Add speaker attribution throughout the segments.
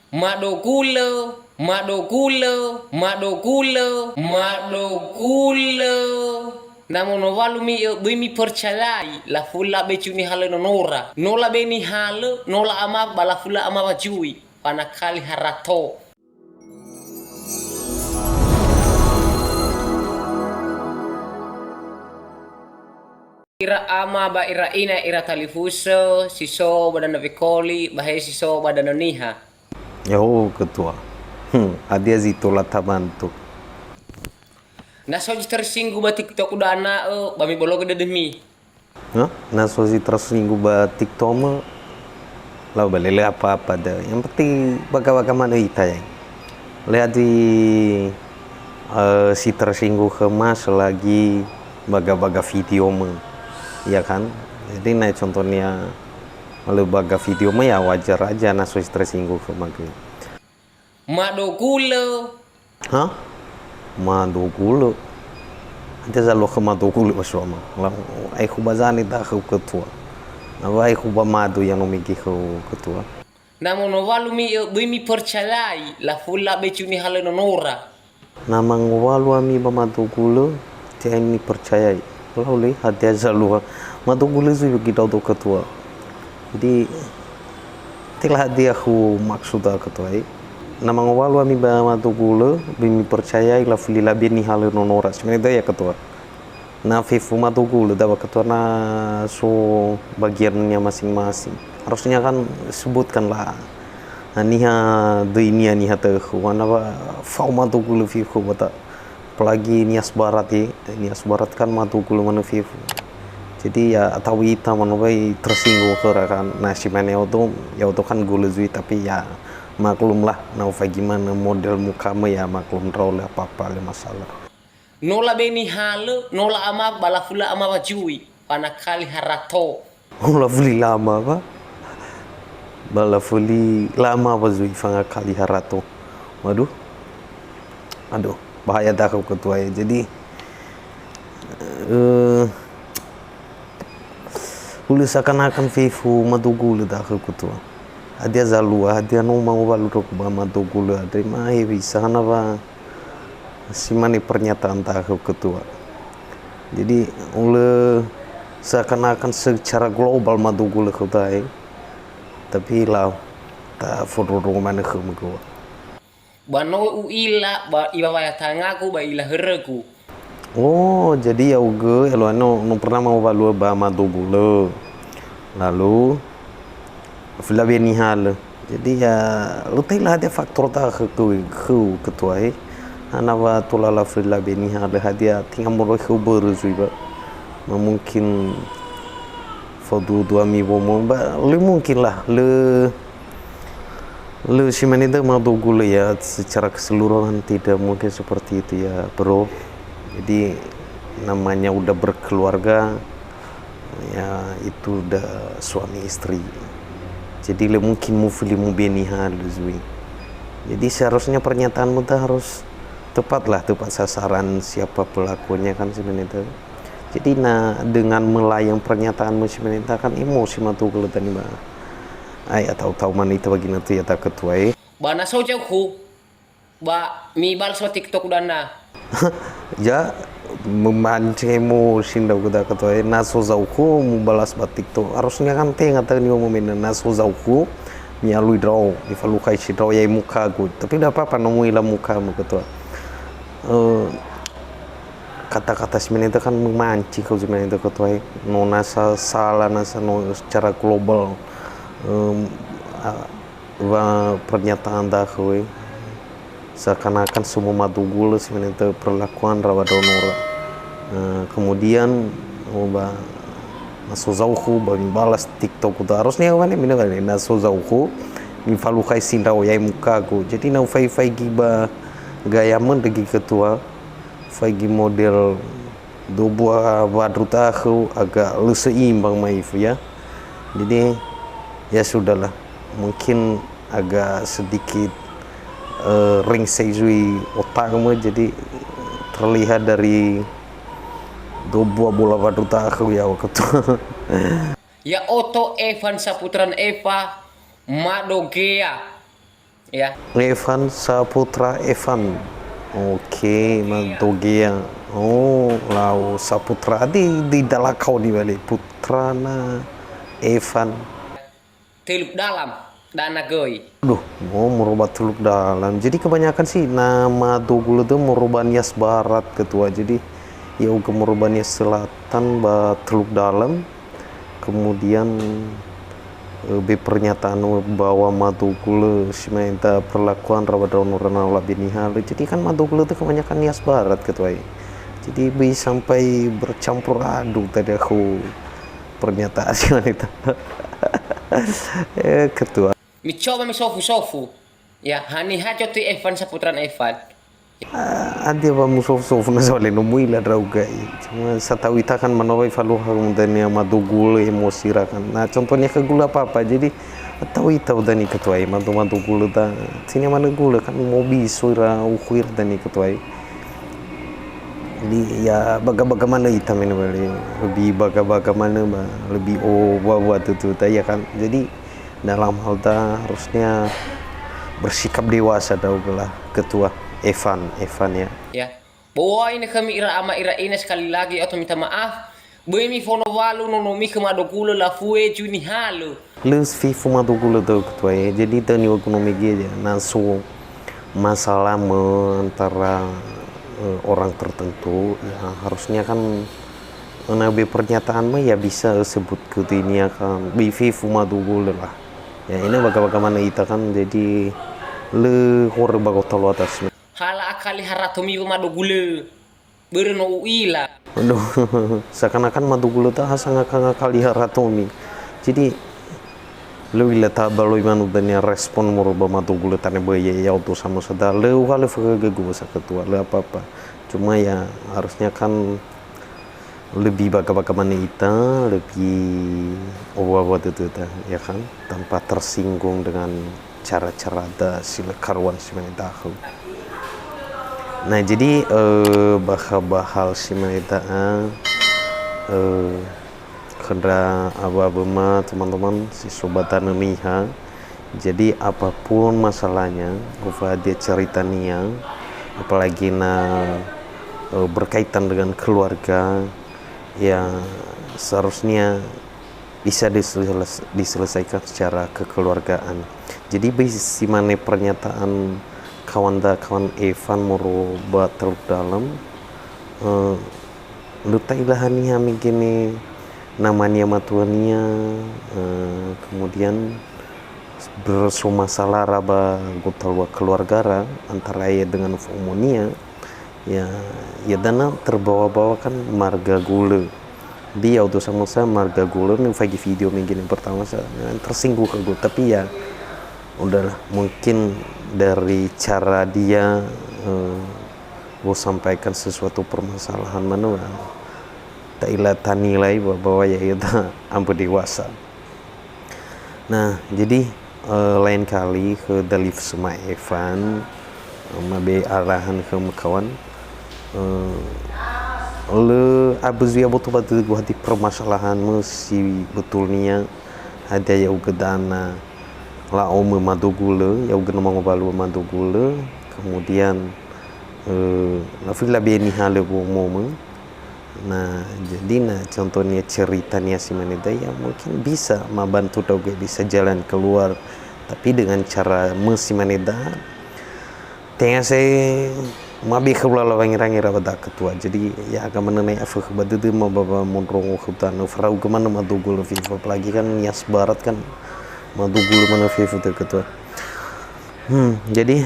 Speaker 1: Madokulo, madokulo, madokulo, madokulo. Namun walu mi percayai la fulla becuni hale nonora. Nola beni hale, nola ama bala fulla ama bajui. Panakali harato. Ira ama ba ira ina ira talifuso, siso badana vikoli, bahe siso badana niha.
Speaker 2: Oh, ketua. Adia zitola tabantu.
Speaker 1: Naso tersinggung ba TikTok udah anak, bami bolong gede demi.
Speaker 2: Hah? Nasosi tersinggung ba TikTok mah lau balele apa-apa dah. Yang penting baga-baga mana ita ya. Lihat di si tersinggung ke mas lagi baga-baga video mah. Iya kan? Jadi nah contohnya kalau baga video mah ya wajar aja nasosi tersinggung ke magri.
Speaker 1: Madokulo.
Speaker 2: Hah? Madugulu. Ante za loka madugulu wasoma. La ai khubazani da khu ketua. Na vai khuba madu yang umigi khu ketua.
Speaker 1: Namun walu mi percayai la fulla becuni hale nonora.
Speaker 2: Namang walu ami ba madugulu dia ini percaya. Kalau li hati za luha madugulu zu kita do ketua. Jadi telah dia khu maksuda ketua. Namang walu ami ba madugulu bimi percaya la fulila bini hale nonora. Sebenarnya ya ketua. Na fifu madugulu dapat ketua na so bagiannya masing-masing. Harusnya kan sebutkanlah niha dunia niha terhuana ba fau madugulu fifu bata. Apalagi nias barat ya, nias barat kan madugulu mana fifu. Jadi ya atau ita manubai tersinggung kan. Nah si mana ya itu kan gulu zui tapi ya maklum lah, nah gimana model muka ya maklum role apa-apa le masalah.
Speaker 1: Nola beni hale, nola ama bala fulla ama bajui. Panakali harato.
Speaker 2: Bala fuli lama apa? Bala fuli lama apa zui fanga kali harato. Waduh. Aduh, bahaya dah kau ketua ya. Jadi ulu seakan-akan fifu madugulu dah kau ketua. Adia zalua, adia no mau balu rok ba madugulu adri mai bisa na ba si mani pernyataan tahu ketua. Jadi ulu seakan-akan secara global madugulu ketua tapi lau tak fururu mana kemego.
Speaker 1: Bano uila ba iba baya tangaku ba ila hereku.
Speaker 2: Oh jadi ya uge elo no pernah mau balu ba madugulu. Lalu fila beni hal. Jadi ya lu tailah ada faktor tak ketua Anawa tulala fila beni hal hadia tinggal moro khubur zuiba. Mungkin fodu dua mi bomo ba le mungkin lah le si manida madugulu ya secara keseluruhan tidak mungkin seperti itu ya bro. Jadi namanya udah berkeluarga ya itu udah suami istri. Jadi le mungkin mu beni hal zui. Jadi seharusnya pernyataanmu tuh harus tepat sasaran siapa pelakunya kan sebenarnya. Jadi dengan melayang pernyataanmu sebenarnya kan emosi matu kelihatan ba. Ai atau tahu mana itu bagi nanti ya tak ketua
Speaker 1: Bana so jauhku. Ba mi bal so TikTok dana.
Speaker 2: Ya memancing emosi ndak udah ketua naso zauku mu balas ba TikTok. Harusnya kan tengah tadi mau main naso zauku mialui draw ifalukai si draw ya muka gue. Tapi tidak apa-apa nemui lah muka mu ketua. Kata-kata sebenarnya itu kan memancing kau sebenarnya itu ketua no nasa salah nasa no secara global pernyataan dah kau seakan-akan semua madugulu sebenarnya itu perlakuan rawa donora kemudian naso zauku bagi balas TikTok itu harusnya mana mina kan naso zauku mifalukai sindaw ya muka gue jadi nau fai giba gaya mendegi ketua fagi model do buah wadruta aku agak seimbang maifu ya jadi ya sudahlah mungkin agak sedikit ring seizui otakmu jadi terlihat dari do buah bola wadruta aku ya ketua.
Speaker 1: Ya Oto Evan Saputran Eva Madogea. Ya,
Speaker 2: Evan Saputra Evan. Oke, Madogea. Oh, lau Saputra di dalakau di balik putra na Evan.
Speaker 1: Teluk Dalam, Dana Goy.
Speaker 2: Aduh, mau merubah Teluk Dalam. Jadi kebanyakan sih nama Dogul itu merubah Nias Barat ketua. Jadi ya uga merubah Nias Selatan Teluk Dalam. Kemudian be pernyataan bahwa Madugul simenta perlakuan rawadaun urana binihal. Jadi kan Madugul itu kebanyakan Nias Barat ketua. Jadi be sampai bercampur aduk tadi aku pernyataan simenta. Ketua.
Speaker 1: Mi coba mi sofu-sofu. Ya, hani hajo tu Evan Saputran Evan.
Speaker 2: Ada apa musuh-musuh na soalnya nemu ila drauga cuma satahu ita kan manawai faluha kemudian ya madugul emosi rakan. Nah contohnya ke gula apa jadi tahu ita udah nih ketua mantu gula ta sini mana gula kan mau bisura ukhir dan nih ketua jadi ya bagaimana ita ini lebih bagaimana lebih buat itu ya kan. Jadi dalam hal ta harusnya bersikap dewasa daulah ketua Evan ya.
Speaker 1: Ya, bawa ini kami ira ini sekali lagi atau minta maaf. Bemi fono walu nono mi kemadokulo la fue juni halu.
Speaker 2: Lus fifu madokulo do ketua ya. Jadi tani ekonomi dia nasu masalah antara orang tertentu ya harusnya kan nabi pernyataan mah ya bisa sebut ke ini akan bififu madokulo lah. Ya ini bagaimana kita kan jadi le hor bagotalo atas.
Speaker 1: Hala akali haratomi madogule. Berno uila.
Speaker 2: Aduh, seakan-akan Madugulu tak ngakali haratomi. Jadi lu ila tabaloi manu dania respon merubah Madugulu tane baya ya auto sama sada lu hale fagagu sa ketua lu apa-apa. Cuma ya harusnya kan lebih bagaimana kita lebih buat itu ya kan tanpa tersinggung dengan cara-cara da sila karuan simanitahu. Nah jadi bahal si mereka kena abah teman-teman si sobat tanemiha. Jadi apapun masalahnya, apa dia cerita nia, apalagi berkaitan dengan keluarga, ya seharusnya bisa diselesaikan secara kekeluargaan. Jadi bisi mana pernyataan kawan Evan merubah Teluk Dalam luta ilahania mungkin namanya matuania kemudian bersumasalah raba gotalwa keluarga antara ia dengan fomonia ya dana terbawa-bawa kan marga gula dia auto sama saya marga gula nih bagi video mungkin yang pertama saya tersinggung ke gue tapi ya udahlah mungkin dari cara dia mau sampaikan sesuatu permasalahan mana tak ilata nilai bahwa ya kita ampu dewasa. Nah jadi lain kali ke Dalif sama Evan mabe arahan ke kawan le abuzu ya betul-betul gua hati permasalahan mesti betulnya ada ya ugedana la ome madugule ya ugen mangobalu madugule kemudian la fila beni hale bu momen. Nah jadi contohnya ceritanya si maneda ya mungkin bisa membantu doge bisa jalan keluar tapi dengan cara si maneda tengah saya mabi khawla wangi-rangi rabada ketua. Jadi ya agak mengenai afah badede ma baba monrongo khutan farau kemana madugule FIFA apalagi kan Nias Barat kan Madugul mana FIFA ketua. Jadi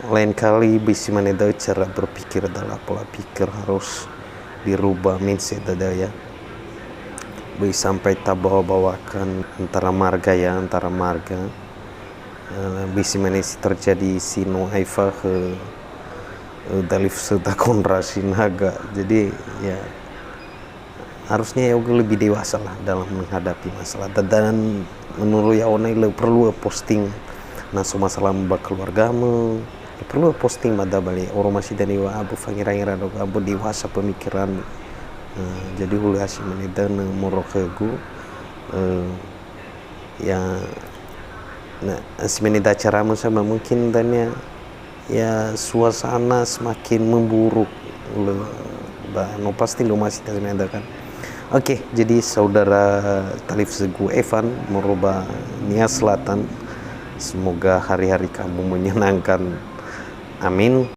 Speaker 2: lain kali bisa maneda cara berpikir adalah pola pikir harus dirubah mindset ada ya. Bisa sampai tak bawa-bawakan antara marga bisa mana terjadi sino haifa ke dalif serta kontrasi naga. Jadi ya harusnya ya lebih dewasa lah dalam menghadapi masalah dan menurut ya onai perlu posting nasu masalah mbak keluargamu ya perlu posting pada balik orang masih dan iwa abu fangira-ngira abu dewasa pemikiran jadi hulu hasil menedan murokegu ya Nah, semenit acaramu sama mungkin tanya ya suasana semakin memburuk. No pasti lo masih semenit kan. Oke, jadi saudara Talif Segu Evan merubah Nia Selatan. Semoga hari-hari kamu menyenangkan. Amin.